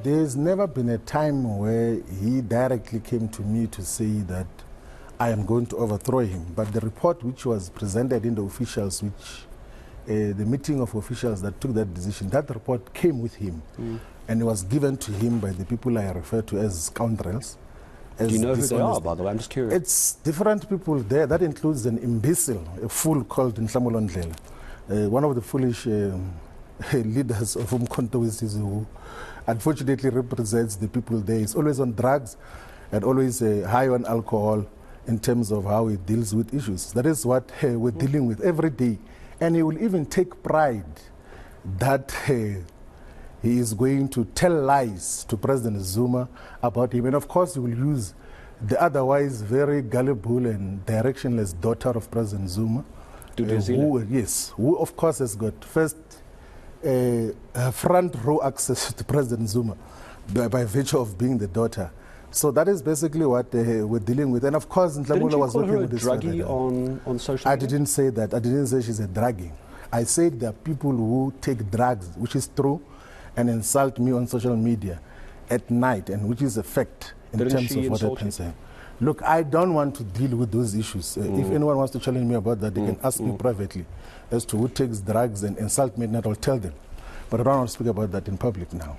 there's never been a time where he directly came to me to say that I am going to overthrow him. But the report which was presented in the officials, the meeting of officials that took that decision, that report came with him. And it was given to him by the people I refer to as scoundrels. Do you know who they are, by the way? I'm just curious. It's different people there. That includes an imbecile, a fool called Nhlamulo, one of the foolish leaders of Umkhonto, who unfortunately represents the people there. He's always on drugs and always high on alcohol in terms of how he deals with issues. That is what we're dealing with every day. And he will even take pride that he is going to tell lies to President Zuma about him. And of course, he will use the otherwise very gullible and directionless daughter of President Zuma, who of course has got first front row access to President Zuma by virtue of being the daughter. So that is basically what we're dealing with. And of course, Nhlamulo was working with this. Didn't you call her a druggie on social media? I didn't say that. I didn't say she's a druggie. I said there are people who take drugs, which is true, and insult me on social media at night, and which is a fact in terms of what happens. Look, I don't want to deal with those issues. If anyone wants to challenge me about that, they can ask me privately as to who takes drugs and insult me, and I'll tell them. But I don't want to speak about that in public now.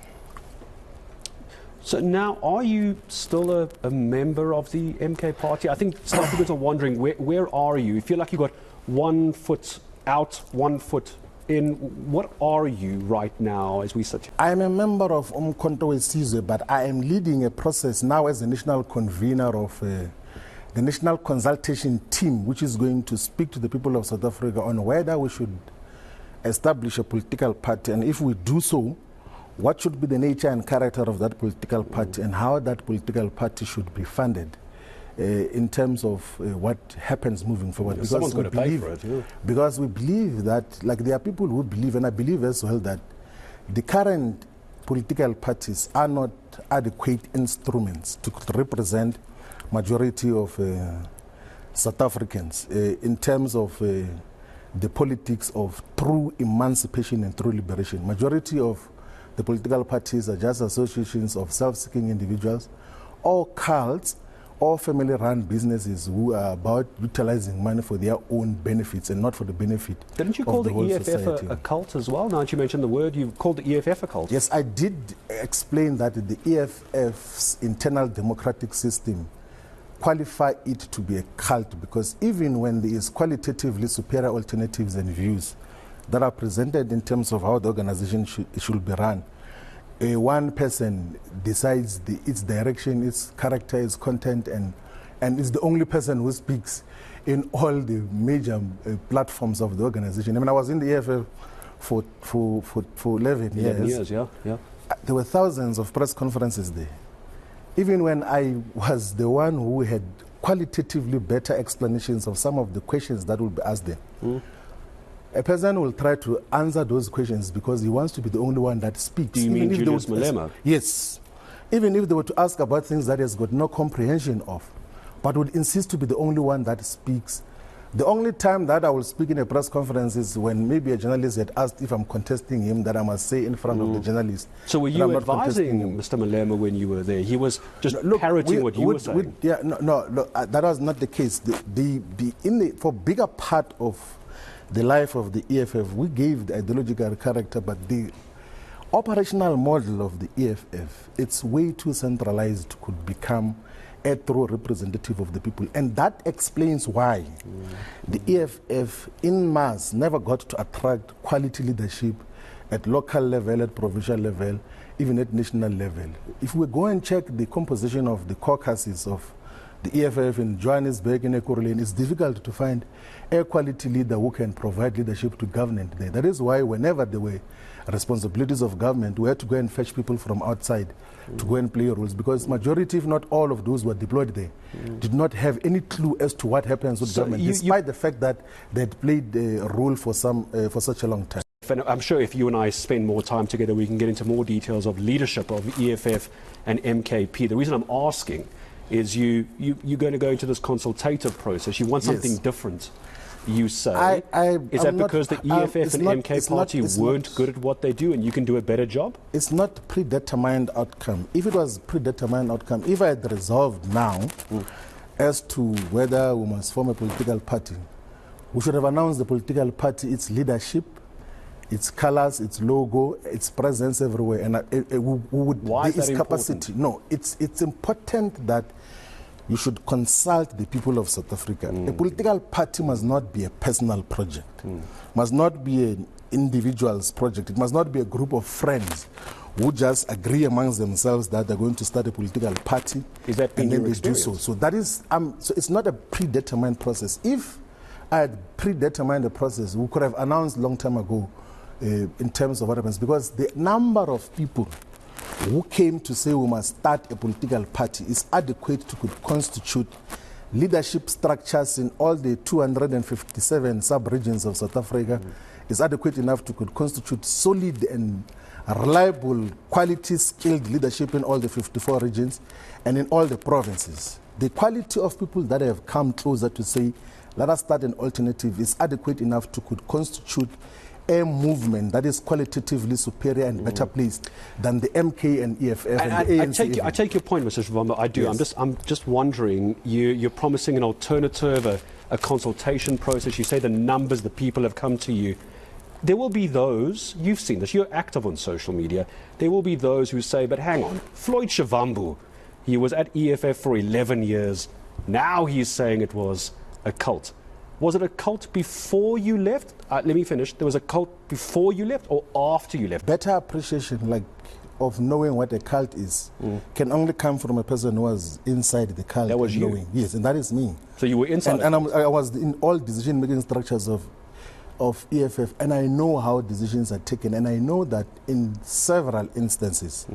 So now, are you still a member of the MK party? I think some people are wondering, where are you? You feel like you've got 1 foot out, 1 foot in. What are you right now as we sit here? I am a member of Umkhonto, but I am leading a process now as the national convener of the national consultation team, which is going to speak to the people of South Africa on whether we should establish a political party, and if we do so, what should be the nature and character of that political party, and how that political party should be funded in terms of what happens moving forward. Because someone's got to pay for it. Yeah. Because we believe that, like, there are people who believe, and I believe as well, that the current political parties are not adequate instruments to represent majority of South Africans in terms of the politics of true emancipation and true liberation. Majority of the political parties are just associations of self-seeking individuals or cults or family-run businesses who are about utilizing money for their own benefits and not for the benefit of the whole society. Didn't you call the EFF a cult as well? Now that you mentioned the word, you called the EFF a cult. Yes, I did explain that the EFF's internal democratic system qualify it to be a cult, because even when there is qualitatively superior alternatives and views that are presented in terms of how the organization should be run, one person decides its direction, its character, its content, and is the only person who speaks in all the major platforms of the organization. I mean, I was in the EFF for 11 years. 11 years, yeah. There were thousands of press conferences there. Even when I was the one who had qualitatively better explanations of some of the questions that would be asked them. A person will try to answer those questions because he wants to be the only one that speaks. Do you mean Julius Malema? Yes. Even if they were to ask about things that he has got no comprehension of, but would insist to be the only one that speaks. The only time that I will speak in a press conference is when maybe a journalist had asked if I'm contesting him, that I must say in front of the journalist. So were you advising Mr. Malema when you were there? He was just parroting what you were saying? That was not the case. For bigger part of the life of the EFF, we gave the ideological character, but the operational model of the EFF, it's way too centralized, could become a true representative of the people. And that explains why the EFF in mass never got to attract quality leadership at local level, at provincial level, even at national level. If we go and check the composition of the caucuses of the EFF in Johannesburg and Ekurhuleni, it's difficult to find a quality leader who can provide leadership to government there. That is why whenever there were responsibilities of government, we had to go and fetch people from outside to go and play roles, because majority, if not all of those who were deployed there, did not have any clue as to what happens with government, despite the fact that they had played a role for such a long time. And I'm sure if you and I spend more time together, we can get into more details of leadership of EFF and MKP. The reason I'm asking is you're going to go into this consultative process. You want something different you say? Is that because the EFF and MK party weren't good at what they do and you can do a better job? It's not predetermined outcome. If it was predetermined outcome, if I had resolved now as to whether we must form a political party, we should have announced the political party, its leadership, its colors, its logo, its presence everywhere, and we would. Why is that its capacity. No, it's important that you should consult the people of South Africa. A political party must not be a personal project, must not be an individual's project. It must not be a group of friends who just agree amongst themselves that they're going to start a political party. Is that and then your they do so? So that is so it's not a predetermined process. If I had predetermined the process, we could have announced long time ago in terms of what happens, because the number of people who came to say we must start a political party is adequate to could constitute leadership structures in all the 257 sub-regions of South Africa. Is adequate enough to could constitute solid and reliable, quality, skilled leadership in all the 54 regions and in all the provinces. The quality of people that have come closer to say, let us start an alternative, is adequate enough to could constitute a movement that is qualitatively superior and better placed than the MK and EFF and the ANC. I take your point, Mr. Shivamba. I do. Yes. I'm just wondering, you're promising an alternative, a consultation process. You say the numbers, the people have come to you. There will be those, you've seen this, you're active on social media, there will be those who say, but hang on, Floyd Shivamba, he was at EFF for 11 years, now he's saying it was a cult. Was it a cult before you left? Let me finish. There was a cult before you left or after you left? Better appreciation of knowing what a cult is can only come from a person who was inside the cult. That was you? Knowing. Yes, and that is me. So you were inside? And I was in all decision-making structures of EFF, and I know how decisions are taken, and I know that in several instances,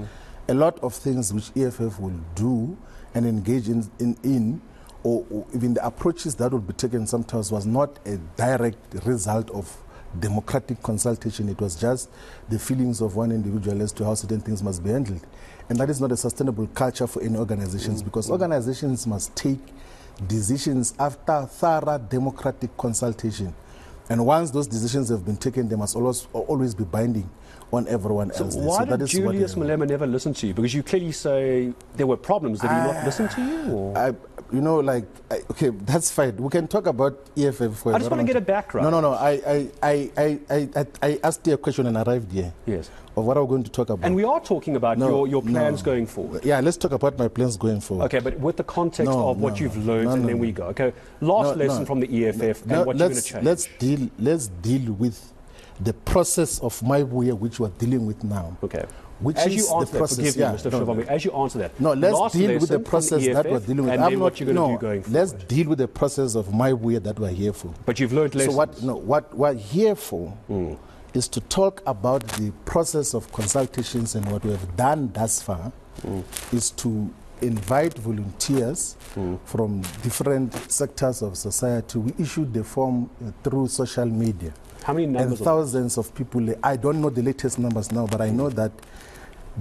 a lot of things which EFF will do and engage in or even the approaches that would be taken sometimes was not a direct result of democratic consultation. It was just the feelings of one individual as to how certain things must be handled. And that is not a sustainable culture for any organizations, because organizations must take decisions after thorough democratic consultation. And once those decisions have been taken, they must always be binding on everyone else. So why did Julius Malema never listen to you? Because you clearly say there were problems. Did he not listen to you? Or? Okay, that's fine. We can talk about EFF for I just want to get a background. No. I asked you a question and arrived here. Yes. Of what are we going to talk about? And we are talking about your plans going forward. Yeah, let's talk about my plans going forward. Okay, but with the context of what you've learned, and then we go. Okay, last lesson from the EFF and what you're going to change. Let's deal with the process of my way, which we're dealing with now. Okay. Which as is you answer the process, that, forgive me, Mr. Shivamba, as you answer that. No, let's last deal with the process that we're dealing with. And then what you're going to do going forward. Let's deal with the process of my way that we're here for. But you've learned lessons. So what we're here for is to talk about the process of consultations, and what we have done thus far is to invite volunteers from different sectors of society. We issued the form through social media. How many numbers? And thousands of people. I don't know the latest numbers now, but I know that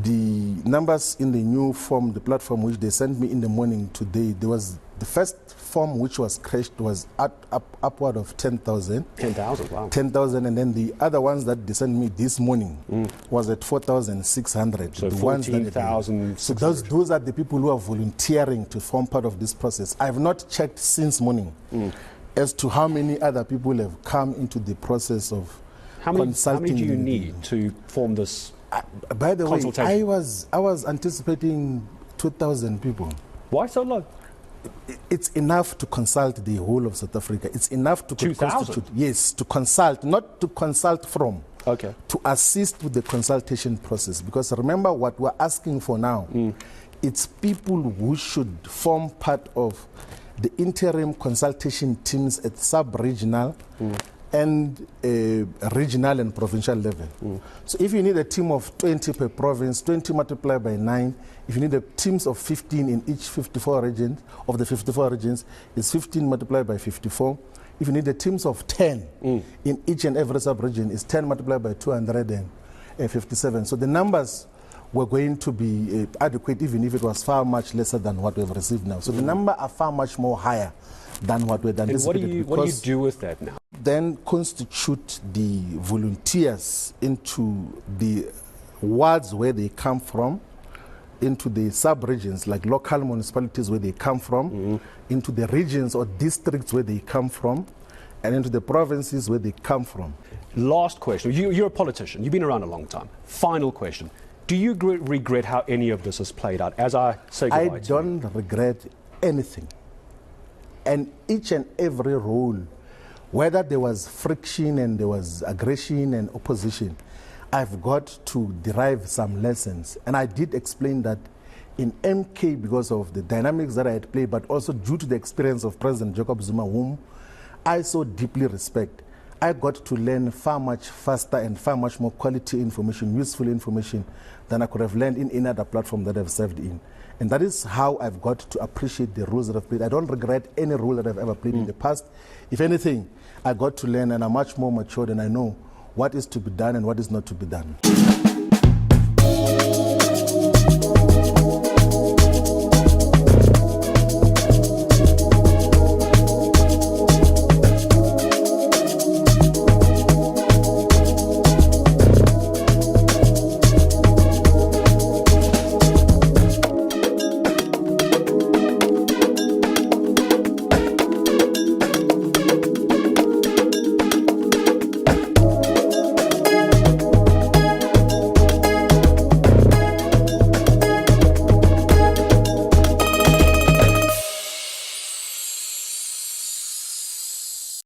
the numbers in the new form, the platform which they sent me in the morning today, there was the first form which was crashed was upward of 10,000. 10,000, wow. 10,000, and then the other ones that they sent me this morning was at 4,600. So 14,000. So those are the people who are volunteering to form part of this process. I have not checked since morning as to how many other people have come into the process of consulting. How many do you need to form this by the way, consultation? I was anticipating 2,000 people. Why so low? It's enough to consult the whole of South Africa. It's enough to 2,000? Yes, to consult, not to consult from. Okay. To assist with the consultation process. Because remember what we're asking for now, it's people who should form part of the interim consultation teams at sub-regional and regional and provincial level. So if you need a team of 20 per province, 20 multiplied by 9, if you need a teams of 15 in each 54 regions, of the 54 regions, it's 15 multiplied by 54. If you need a teams of 10 in each and every sub-region, it's 10 multiplied by 257. So the numbers were going to be adequate, even if it was far much lesser than what we've received now. So the number are far much more higher than what we've anticipated. And what do you do with that now? then constitute the volunteers into the wards where they come from, into the sub-regions like local municipalities where they come from, into the regions or districts where they come from, and into the provinces where they come from. Last question. You're a politician. You've been around a long time. Final question. Do you regret how any of this has played out? As I say goodbye I don't regret anything. And each and every role, whether there was friction and there was aggression and opposition, I've got to derive some lessons. And I did explain that in MK because of the dynamics that I had played, but also due to the experience of President Jacob Zuma, whom I so deeply respect. I got to learn far much faster and far much more quality information, useful information, than I could have learned in any other platform that I've served in. And that is how I've got to appreciate the roles that I've played. I don't regret any role that I've ever played in the past. If anything, I got to learn and I'm much more matured and I know what is to be done and what is not to be done.